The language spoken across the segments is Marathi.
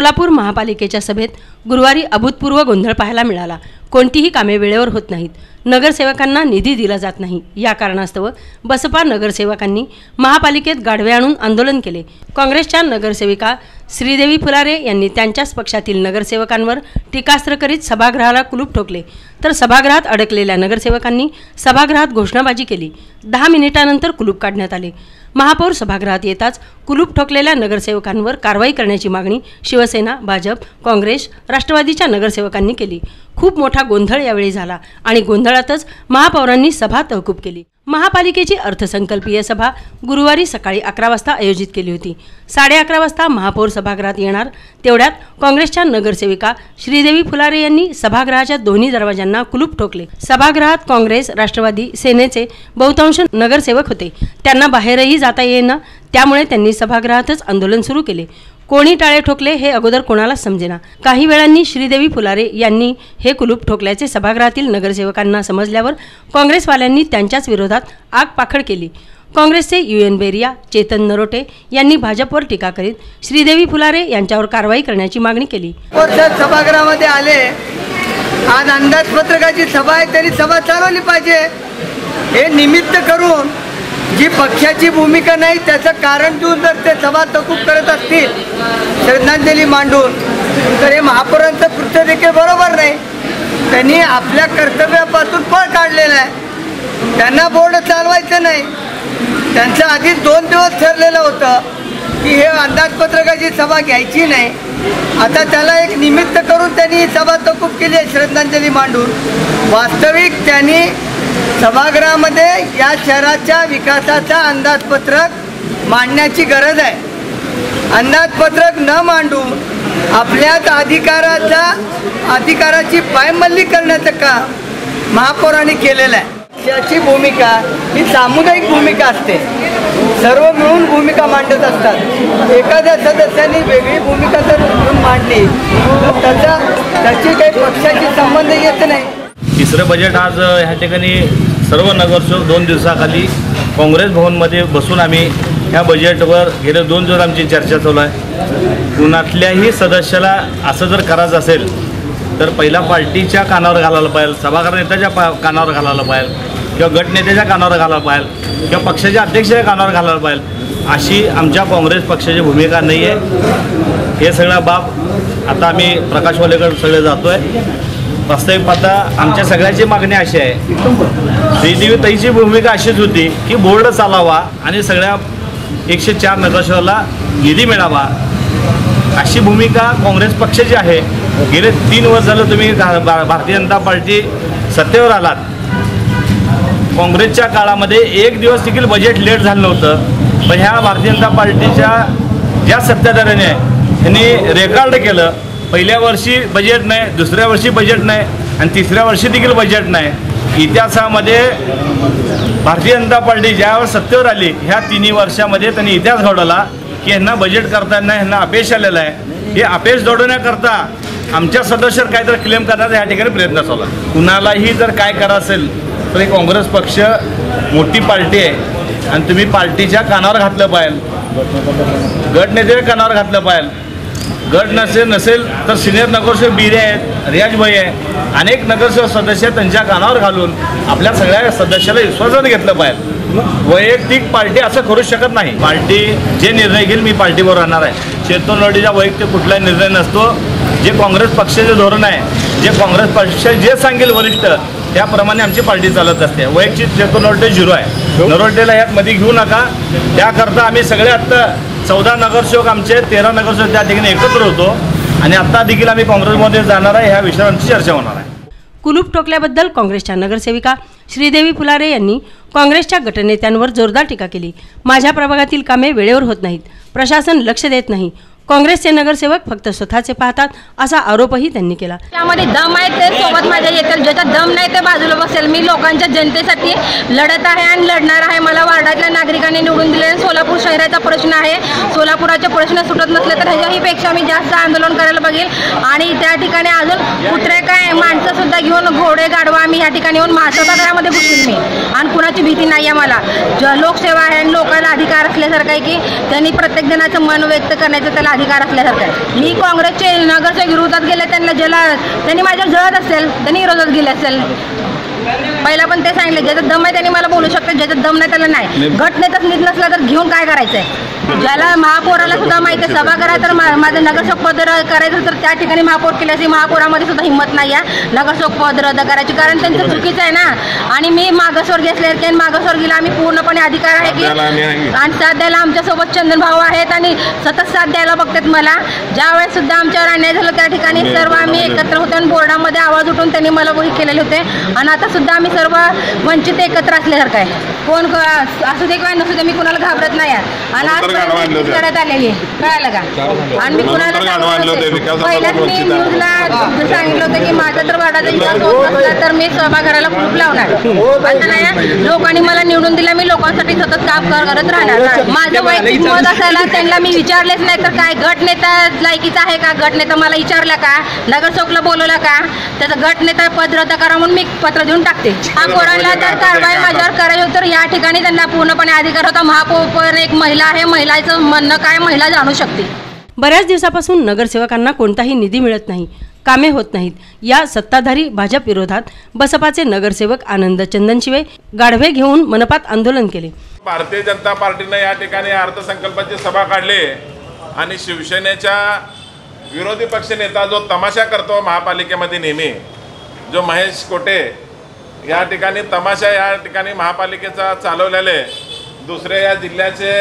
सोलापूर महापालिकेच्या सभेत गुरुवारी अभूतपूर्व गोंधळ पाहायला मिळाला। कोणतीही कामे वेळेवर होत नाहीत, नगरसेवकांना निधी दिला जात नाही। या कारणास्तव बसपा नगरसेवकांनी महापालिकेत गाढवे आणून आंदोलन केले। काँग्रेसच्या नगरसेविका श्रीदेवी फुलारे यांनी त्यांच्याच पक्षातील नगरसेवकांवर टीकास्त्र करीत सभागृहाला कुलूप ठोकले, तर सभागृहात अडकलेल्या नगरसेवकांनी सभागृहात घोषणाबाजी केली। 10 मिनिटांनंतर कुलूप काढण्यात आले। महापौर सभागृहात येताच कुलूप ठोकलेल्या नगरसेवकांवर कारवाई करण्याची मागणी शिवसेना, भाजप, काँग्रेस, राष्ट्रवादीच्या नगरसेवकांनी केली। खूप मोठा गोंधळ यावेळी झाला आणि गोंधळातच महापौरांनी सभा तहकूब केली। महापालिकेची अर्थसंकल्पीय सभा गुरुवारी सकाळी 11 वाजता आयोजित केली होती। 11:30 वाजता महापौर सभागृहात येणार तेवढ्यात काँग्रेसच्या नगरसेविका श्रीदेवी फुलारे यांनी सभागृहाच्या दोन्ही दरवाजांना कुलूप ठोकले। सभागृहात काँग्रेस, राष्ट्रवादी, सेनेचे बहुतांश नगरसेवक होते, त्यांना बाहेरही जाता येईना, त्यामुळे त्यांनी सभागृहातच आंदोलन सुरू केले। कोणी टाळे ठोकले हे अगोदर कोणाला समजेना। काही वेळांनी श्रीदेवी फुलारे यांनी हे कुलूप ठोकल्याचे सभागृहातील नगरसेवकांना समजल्यावर काँग्रेसवाल्यांनी त्यांच्याच विरोधात आगपाखड केली। काँग्रेसचे UN बेरिया, चेतन नरोटे यांनी भाजपवर टीका करीत श्रीदेवी फुलारे यांच्यावर कारवाई करण्याची मागणी केली। सभागृहामध्ये आले, आज अंदाजपत्रकाची सभा आहे, तरी सभा चालवली पाहिजे हे निमित्त करून जी पक्षाची भूमिका नाही त्याचं कारण देऊन जर ते सभा तहकूब करत असतील, श्रद्धांजली मांडून, तर हे महापौरांचं कृत्य देखील बरोबर नाही। त्यांनी आपल्या कर्तव्यापासून पळ काढलेला आहे, त्यांना बोर्ड चालवायचं नाही। त्यांचं आधीच 2 दिवस ठरलेलं होतं की हे अंदाजपत्रकाची सभा घ्यायची नाही। आता त्याला एक निमित्त करून त्यांनी सभा तहकूब केली आहे श्रद्धांजली मांडून। वास्तविक त्यांनी सभागृहामध्ये या शहराच्या विकासाचा अंदाजपत्रक मांडण्याची गरज आहे। अंदाजपत्रक न मांडून आपल्याच अधिकाराची पायमल्ली करण्याचं काम महापौरांनी केलेलं आहे। याची भूमिका ही सामुदायिक भूमिका असते, सर्व मिळून भूमिका मांडत असतात। एखाद्या सदस्याने वेगळी भूमिका जर मांडली तर त्याची काही पक्षाशी संबंध येत नाही। तिसरं बजेट आज ह्या ठिकाणी सर्व नगरसेवक 2 दिवसाखाली काँग्रेस भवनमध्ये बसून आम्ही ह्या बजेटवर गेले 2 दिवस आमची चर्चा चालू आहे। कुणातल्याही सदस्याला असं जर करायचं असेल तर पहिला पार्टीच्या कानावर घालायला पाहिजे, सभागृह नेत्याच्या कानावर घालायला पाहिजे, किंवा गटनेत्याच्या कानावर घालायला पाहिजे, किंवा पक्षाच्या अध्यक्षाच्या कानावर घालायला पाहिजे, अशी आमच्या काँग्रेस पक्षाची भूमिका नाही आहे। हे सगळा बाब आता आम्ही प्रकाश वालेकडे सगळे जातो आहे। वास्तविक पाहता आमच्या सगळ्याची मागणी अशी आहे, श्रीदेवी ताईची भूमिका अशीच होती की बोर्ड चालावा आणि सगळ्या 104 नगरसेवकाला निधी मिळावा, अशी भूमिका काँग्रेस पक्षाची आहे। गेले 3 वर्ष झालं तुम्ही भारतीय जनता पार्टी सत्तेवर आलात, काँग्रेसच्या काळामध्ये 1 दिवस देखील बजेट लेट झालं नव्हतं। पण ह्या भारतीय जनता पार्टीच्या ज्या सत्ताधाऱ्याने त्यांनी रेकॉर्ड केलं, पहिल्या वर्षी बजेट नाही, दुसऱ्या वर्षी बजेट नाही आणि तिसऱ्या वर्षी देखील बजेट नाही। इतिहासामध्ये भारतीय जनता पार्टी ज्यावेळेस सत्तेवर आली ह्या 3 वर्षामध्ये त्यांनी इतिहास घडवला की यांना बजेट करताना यांना अपयश आलेलं आहे। हे अपयश दडवण्याकरता आमच्या सदस्यावर काहीतरी क्लेम करण्याचा या ठिकाणी प्रयत्न चालला। कुणालाही जर काय करायचं असेल तर काँग्रेस पक्ष मोठी पार्टी आहे आणि तुम्ही पार्टीच्या कानावर घातलं पाहिजे, गटनेत्याच्या कानावर घातलं पाहिजे। गट नसेल तर सिनियर नगरसेवक बिरे आहेत, रियाजभाई आहे, अनेक नगरसेवक सदस्य त्यांच्या कानावर घालून आपल्या सगळ्या सदस्याला विश्वासात घेतलं पाहिजे। वैयक्तिक पार्टी असं करू शकत नाही। पार्टी जे निर्णय घेईल मी पार्टीवर राहणार आहे। चेतन नरोटेचा वैयक्तिक कुठलाही निर्णय नसतो। जे काँग्रेस पक्षाचे धोरण आहे, जे काँग्रेस पक्ष जे सांगेल वरिष्ठ त्याप्रमाणे आमची पार्टी चालत असते। वैयक्तिक चेतन नरोटे 0 आहे, नरोटेला यात मध्ये घेऊ नका। त्याकरता आम्ही सगळे आत्ता 14 नगरसेवक आमचे 13 नगरसेवक त्या ठिकाणी एकत्र होतो आणि आता देखील आम्ही काँग्रेसमध्ये जाणार आहे। ह्या विषयावर आमची चर्चा होणार आहे। कुलूप ठोकल्याबद्दल काँग्रेसच्या नगरसेविका श्रीदेवी फुलारे यांनी काँग्रेसच्या गटनेत्यांवर जोरदार टीका केली। माझ्या प्रभागातील कामे वेळेवर होत नाहीत, प्रशासन लक्ष देत नाही, काँग्रेसचे नगरसेवक फक्त स्वतःचे पाहतात, असा आरोपही त्यांनी केला। त्यामध्ये दम आहे ते सोबत माझ्या येतील, ज्याच्यात दम नाही ते बाजूला बसेल। मी लोकांच्या जनतेसाठी लढत आहे आणि लढणार आहे। मला वार्डातल्या नागरिकांनी निवडून दिले. सोलापूर शहराचा प्रश्न आहे. सोलापुराचे प्रश्न सुटत नसले तर ह्याच्याहीपेक्षा मी जास्त आंदोलन करायला बघेल. आणि त्या ठिकाणी अजून कुत्रे काय माणसं सुद्धा घेऊन घोडे गाढवा आम्ही ह्या ठिकाणी येऊन सभागृहामध्ये घुसून मी. आणि कुणाची भीती नाही आहे मला. लोकसेवा आहे आणि लोकांना अधिकार असल्यासारखं आहे की त्यांनी प्रत्येक जणाचं मन व्यक्त करण्याचा त्याला अधिकार असल्यासारखं आहे. मी काँग्रेसचे नगरसेवक विरोधात गेले, त्यांनी माझ्यावर जळत असेल, त्यांनी विरोधात गेले असेल. पहिला पण ते सांगितले ज्याचं दम आहे त्यांनी मला बोलू शकतात, ज्याचं दम नाही त्याला नाही. घटनेतच नीट नसला तर घेऊन काय करायचं आहे. ज्याला महापौराला सुद्धा माहिती आहे सभागृहात तर माझं नगरसेवक पद करायचं तर त्या ठिकाणी महापौर केल्याची महापौरामध्ये सुद्धा हिंमत नाही आहे नगरसेवक पद रद्द करायची. कारण त्यांचं चुकीचं आहे ना. आणि मी मागासवर्गीय असल्यासारखे मागासवर्गीला आम्ही पूर्णपणे अधिकार आहे की आणि साथ द्यायला आमच्यासोबत चंदन भाऊ आहेत आणि सतत साथ द्यायला बघतात मला. ज्यावेळेस सुद्धा आमच्यावर अन्याय झाला त्या ठिकाणी सर्व आम्ही एकत्र होतो आणि बोर्डामध्ये आवाज उठून त्यांनी मला वही केलेले होते. आणि आता सुद्धा आम्ही सर्व वंचित एकत्र असल्यासारखं आहे. कोण असू दे किंवा नसू दे मी कुणाला घाबरत नाही आहे. आणि आज करत आलेली कळालं का. आणि मी कुणाला पहिल्याच मी न्यूजला सांगितलं होतं की माझा तर वार्डाचा विकास होत नसला तर मी सभागृहाला कुलूप लावणार. असं नाही, लोकांनी मला निवडून दिला, मी लोकांसाठी सतत काम करत राहणार. माझं वैयक्तिक मत असायला त्यांना मी विचारलेच नाही तर काय गटनेता लायकीचा आहे का. गटनेता मला विचारला का, नगरसेवकला बोलवला का, त्याचं गटनेता पद रद्द करा म्हणून मी पत्र देऊन टाकते. महापौरांना जर कारवाई माझ्यावर करायची होती तर या ठिकाणी त्यांना पूर्णपणे अधिकार होता. महापौर एक महिला आहे, महिलाचं म्हणणं काय महिला जाणू शकते. बऱ्याच दिवसापासून नगरसेवकांना कोणताही निधी मिळत नाही, कामे होत नाहीत. या सत्ताधारी भाजप विरोधात बसपाचे नगरसेवक आनंद चंदनशिवे गाढवे घेऊन मनपात आंदोलन केले. भारतीय जनता पार्टीने या ठिकाणी अर्थसंकल्पाची सभा काढली आणि शिवसेनेच्या विरोधी पक्ष नेता जो तमाशा करतो महापालिकेमध्ये नेहमी, जो महेश कोटे या ठिकाणी तमाशा या ठिकाणी महापालिकेचा चालवलेले, दुसरे या जिल्ह्याचे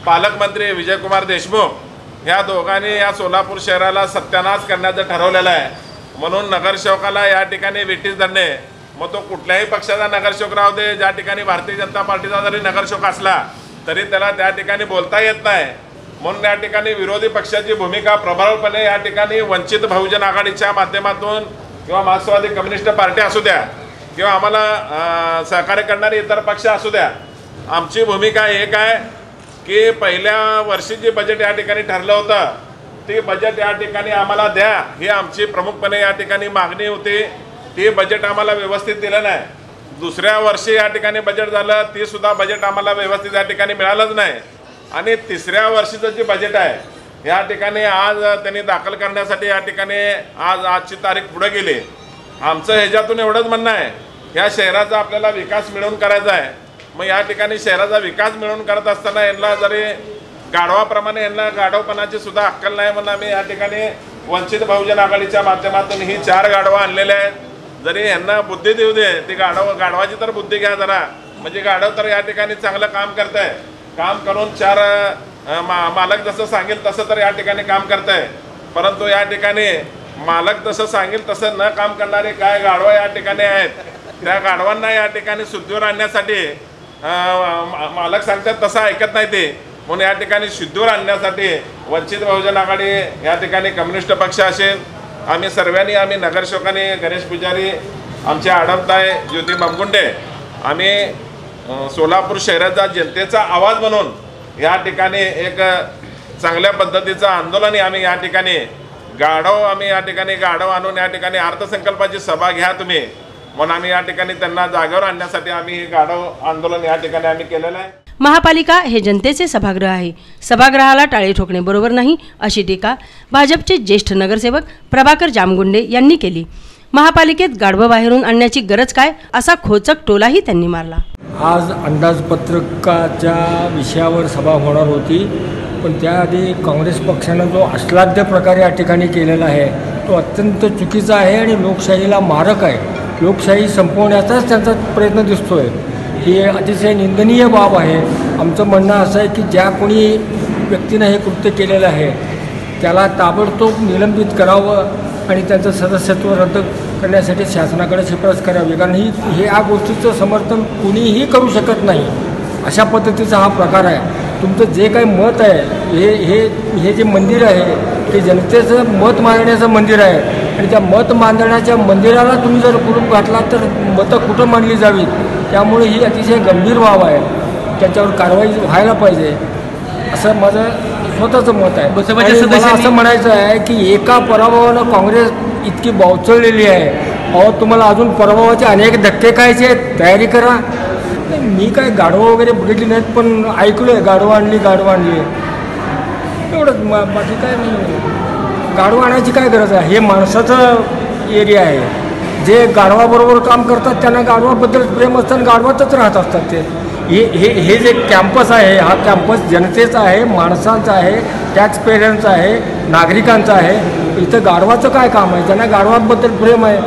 पालकमंत्री विजयकुमार देशमुख या दोघांनी या सोलापूर शहराला सत्यानाश करण्याचं ठरवलेलं आहे. म्हणून नगरसेवकाला या ठिकाणी वेठीस धरणे, मग तो कुठल्याही पक्षाचा नगरसेवक राहू दे, ज्या ठिकाणी भारतीय जनता पार्टीचा जरी नगरसेवक असला तरी त्याला त्या ठिकाणी बोलता येत नाही. म्हणून या ठिकाणी विरोधी पक्षाची भूमिका प्रभावीपणे या ठिकाणी वंचित बहुजन आघाडीच्या माध्यमातून किंवा मार्क्सवादी कम्युनिस्ट पार्टी असू द्या किंवा आम्हाला सहकार्य करणारे इतर पक्ष असू द्या, आमची भूमिका एक आहे की पहिल्या वर्षी जे बजेट या ठिकाणी ठरलं होतं ते बजेट या ठिकाणी आम्हाला द्या, ही आमची प्रमुखपणे या ठिकाणी मागणी होती. ते बजेट आम्हाला व्यवस्थित दिलं नाही. दुसऱ्या वर्षी या ठिकाणी बजेट झालं, ती सुद्धा बजेट आम्हाला व्यवस्थित या ठिकाणी मिळालंच नाही. आणि तिसऱ्या वर्षीचं जे बजेट आहे या ठिकाणी आज त्यांनी दाखल करण्यासाठी या ठिकाणी आजची तारीख पुढे गेली. आमचं ह्याच्यातून एवढंच म्हणणं आहे, या शहराचा आपल्याला विकास मिळवून करायचा आहे. मग या ठिकाणी शहराचा विकास मिळवून करत असताना यांना जरी गाढवाप्रमाणे यांना गाढवपणाची सुद्धा अक्कल नाही म्हणून आम्ही या ठिकाणी वंचित बहुजन आघाडीच्या माध्यमातून ही 4 गाढवं आणलेले आहेत. जरी यांना बुद्धी देऊ दे, ती गाढवाची तर बुद्धी घ्या जरा. म्हणजे गाढव तर या ठिकाणी चांगलं काम करत आहे, काम करून 4 मालक जसं सांगेल तसं तर या ठिकाणी काम करत आहे. परंतु या ठिकाणी मालक जसं सांगेल तसं न काम करणारे काय गाढवं या ठिकाणी आहेत. त्या गाढवांना या ठिकाणी शुद्धीवर आणण्यासाठी मालक सांगतात तसं ऐकत नाही ते. म्हणून या ठिकाणी शुद्धीवर आणण्यासाठी वंचित बहुजन आघाडी या ठिकाणी कम्युनिस्ट पक्ष असेल, आम्ही सर्वांनी, आम्ही नगरसेवकांनी, गणेश पुजारी, आमचे आडमताई, ज्योती बामगुंडे, आम्ही सोलापूर शहराचा जनतेचा आवाज म्हणून या ठिकाणी एक चांगल्या पद्धतीचं आंदोलन आम्ही या ठिकाणी आम्ही या ठिकाणी गाढव आणून या ठिकाणी अर्थसंकल्पाची सभा घ्या तुम्ही म्हणून आम्ही या ठिकाणी त्यांना जागेवर आणण्यासाठी आम्ही हे गाढव आंदोलन या ठिकाणी आम्ही केलेलं आहे. महापालिका हे जनतेचे सभागृह आहे, सभागृहाला टाळे ठोकणे बरोबर नाही अशी टीका भाजपचे ज्येष्ठ नगरसेवक प्रभाकर जामगुंडे यांनी केली. महापालिकेत गाढवं बाहेरून आणण्याची गरज काय असा खोचक टोलाही त्यांनी मारला. आज अंदाजपत्रकाच्या विषयावर सभा होणार होती, पण त्याआधी काँग्रेस पक्षानं जो अश्लाघ्य प्रकार या ठिकाणी केलेला आहे तो अत्यंत चुकीचा आहे आणि लोकशाहीला मारक आहे. लोकशाही संपवण्याचाच त्यांचा प्रयत्न दिसतो आहे. ही अतिशय निंदनीय बाब आहे. आमचं म्हणणं असं आहे की ज्या कोणी व्यक्तीनं हे कृत्य केलेलं आहे त्याला ताबडतोब निलंबित करावं आणि त्यांचं सदस्यत्व रद्द करण्यासाठी शासनाकडे शिफारस करावी. कारण ह्या गोष्टीचं समर्थन कुणीही करू शकत नाही. अशा पद्धतीचा हा प्रकार आहे. तुमचं जे काही मत आहे हे जे मंदिर आहे ते जनतेचं मत मांडण्याचं मंदिर आहे आणि त्या मत मांडण्याच्या मंदिराला तुम्ही जर कुलूप घातला तर मतं कुठं मांडली जावीत. त्यामुळे ही अतिशय गंभीर बाब आहे. त्यांच्यावर कारवाई व्हायला पाहिजे असं माझं स्वतःचं मत आहे. बसपाच्या आणि मला सदस्यांनी- असं म्हणायचं आहे की एका पराभवानं काँग्रेस इतकी बावचळलेली आहे. अहो तुम्हाला अजून पराभवाचे अनेक धक्के खायचे आहेत, तयारी करा. मी काय गाढवं वगैरे बघितली नाहीत, पण ऐकलं आहे गाढवं आणली एवढंच. बाकी काय नाही. गाढवं आणायची काय गरज आहे? हे माणसाचं एरिया आहे. जे गाढवाबरोबर काम करतात त्यांना गाढवाबद्दल प्रेम असतं आणि गाढवातच राहत असतात ते. हे जे कॅम्पस आहे, हा कॅम्पस जनतेचा आहे, माणसांचा आहे, टॅक्सपेयरांचा आहे, नागरिकांचा आहे. इथं गाढवाचं काय काम आहे? ज्यांना गाढवाबद्दल प्रेम आहे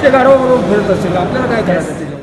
ते गाढवाबरोबर फिरत असतील. आपल्याला काय करायचं?